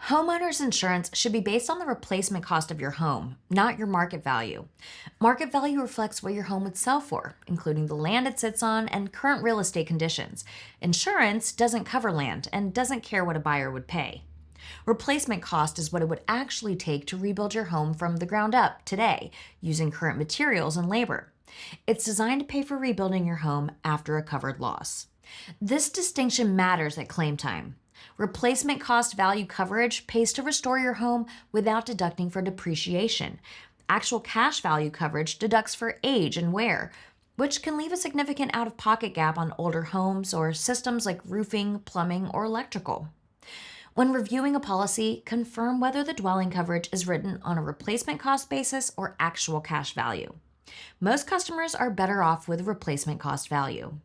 Homeowners insurance should be based on the replacement cost of your home, not your market value. Market value reflects what your home would sell for, including the land it sits on and current real estate conditions. Insurance doesn't cover land and doesn't care what a buyer would pay. Replacement cost is what it would actually take to rebuild your home from the ground up today, using current materials and labor. It's designed to pay for rebuilding your home after a covered loss. This distinction matters at claim time. Replacement cost value coverage pays to restore your home without deducting for depreciation. Actual cash value coverage deducts for age and wear, which can leave a significant out of pocket gap on older homes or systems like roofing, plumbing, or electrical. When reviewing a policy, confirm whether the dwelling coverage is written on a replacement cost basis or actual cash value. Most customers are better off with replacement cost value.